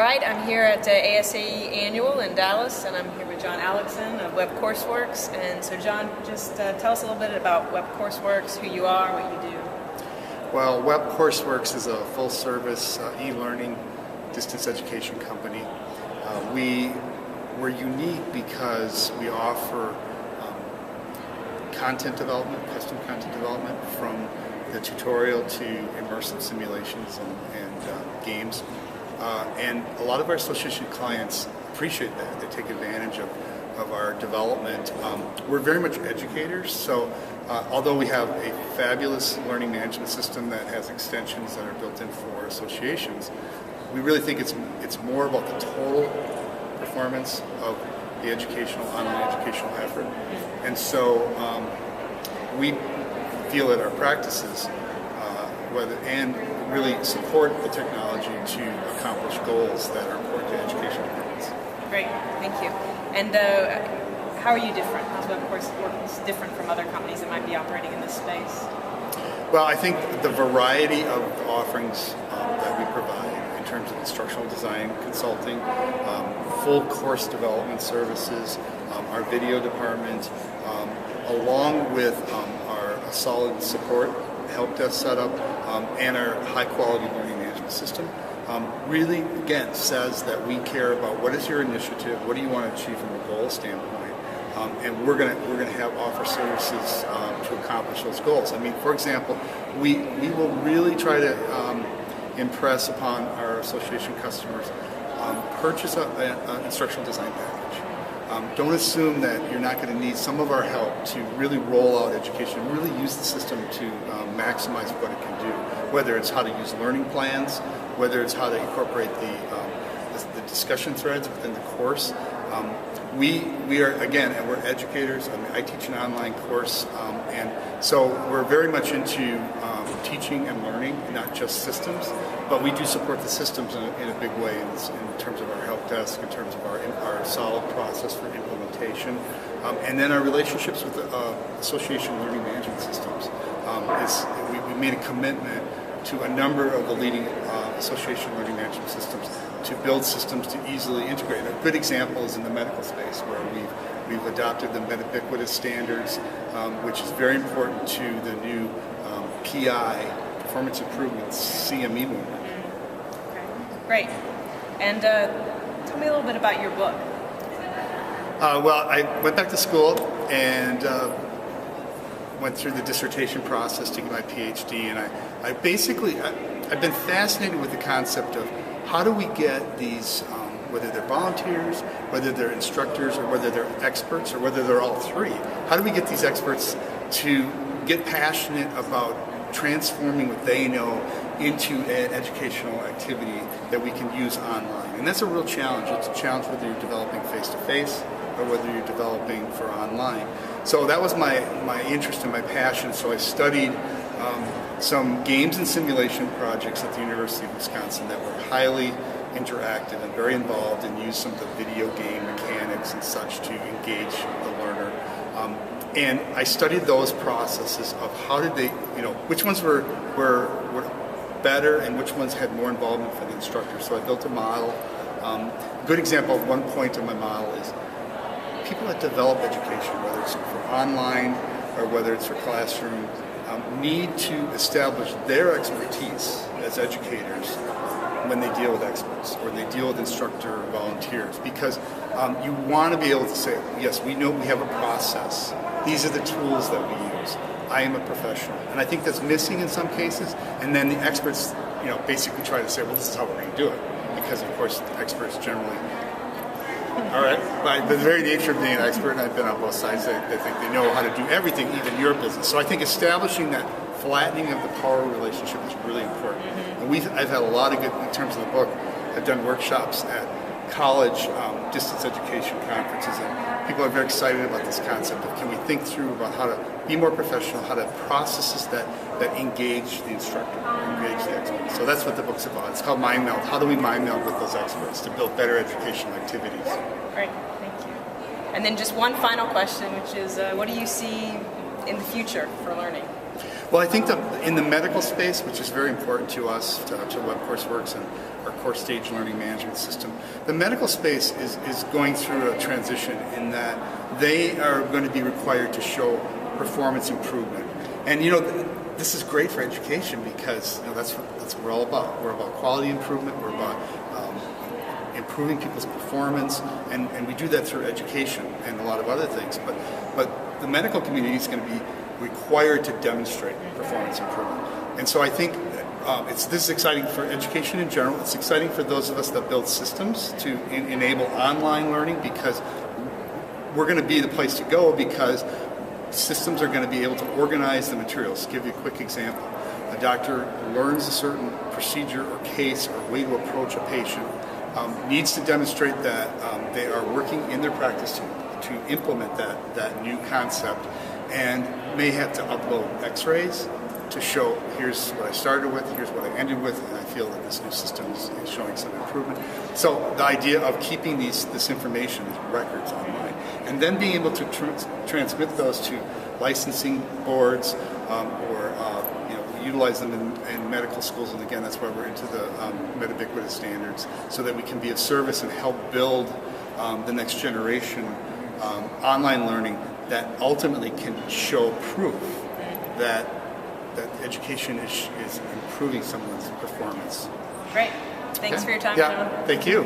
All right, I'm here at ASAE Annual in Dallas, and I'm here with John Alexson of Web Courseworks. And so, John, just tell us a little bit about Web Courseworks, who you are, what you do. Well, Web Courseworks is a full-service e-learning distance education company. We're unique because we offer content development, custom content development, from the tutorial to immersive simulations and games. And a lot of our association clients appreciate that. They take advantage of our development. We're very much educators, so although we have a fabulous learning management system that has extensions that are built in for associations, we really think it's more about the total performance of the online educational effort. And so we feel that our practices and really support the technology to accomplish goals that are important to education departments. Great, thank you. And how are you different? How's Web Courseworks different from other companies that might be operating in this space? Well, I think the variety of offerings that we provide in terms of instructional design consulting, full course development services, our video department, along with our solid support help desk setup, and our high-quality learning management system, really, again, says that we care about what is your initiative, what do you want to achieve from a goal standpoint, and we're going to offer services to accomplish those goals. I mean, for example, we will really try to impress upon our association customers, purchase an instructional design package. Don't assume that you're not going to need some of our help to really roll out education, really use the system to maximize what it can do, whether it's how to use learning plans, whether it's how to incorporate the discussion threads within the course. We are, again, and we're educators. I teach an online course, and so we're very much into teaching and learning, not just systems, but we do support the systems in a big way in terms of our help desk, in terms of our solid process for implementation, and then our relationships with the association learning management systems. We made a commitment to a number of the leading association learning management systems to build systems to easily integrate. A good example is in the medical space, where we've adopted the MedUbiquitous standards, which is very important to the new PI, performance improvement, CME movement. Okay, great. And tell me a little bit about your book. Well, I went back to school and went through the dissertation process to get my PhD, and I've been fascinated with the concept of how do we get these, whether they're volunteers, whether they're instructors, or whether they're experts, or whether they're all three, how do we get these experts to get passionate about transforming what they know into an educational activity that we can use online? And that's a real challenge. It's a challenge whether you're developing face-to-face or whether you're developing for online. So that was my interest and my passion. So I studied some games and simulation projects at the University of Wisconsin that were highly interactive and very involved, and used some of the video game mechanics and such to engage the learner. And I studied those processes of how did they, which ones were better and which ones had more involvement for the instructor. So I built a model. A good example of one point of my model is people that develop education, whether it's for online or whether it's for classroom, need to establish their expertise as educators when they deal with experts or they deal with instructor or volunteers, because you want to be able to say, yes, we know we have a process. These are the tools that we use. I am a professional. And I think that's missing in some cases. And then the experts, basically try to say, well, this is how we're going to do it. Because, of course, experts generally, all right, by the very nature of being an expert, and I've been on both sides, they think they know how to do everything, even your business. So I think establishing that flattening of the power relationship is really important. And I've had a lot of good, in terms of the book, I've done workshops at college distance education conferences, and people are very excited about this concept of, can we think through about how to be more professional, how to have processes that engage the instructor, engage the expert. So that's what the book's about. It's called Mind Meld. How do we mind meld with those experts to build better educational activities? Great, thank you. And then just one final question, which is, what do you see in the future for learning? Well, I think that in the medical space, which is very important to us, to Web Courseworks and our course stage learning management system, the medical space is going through a transition in that they are going to be required to show performance improvement. And this is great for education because that's what we're all about. We're about quality improvement. We're about improving people's performance, and we do that through education and a lot of other things. But the medical community is going to be required to demonstrate performance improvement. And so I think this is exciting for education in general. It's exciting for those of us that build systems to enable online learning, because we're going to be the place to go, because systems are going to be able to organize the materials. To give you a quick example, a doctor learns a certain procedure or case or way to approach a patient, needs to demonstrate that they are working in their practice to implement that new concept, and may have to upload x-rays to show, here's what I started with, here's what I ended with, and I feel that this new system is showing some improvement. So the idea of keeping this information, these records online, and then being able to transmit those to licensing boards or utilize them in medical schools. And again, that's why we're into the meta-ubiquitous standards, so that we can be of service and help build the next generation online learning that ultimately can show proof that education is improving someone's performance. Great. Thanks for your time, Yeah, John. thank you.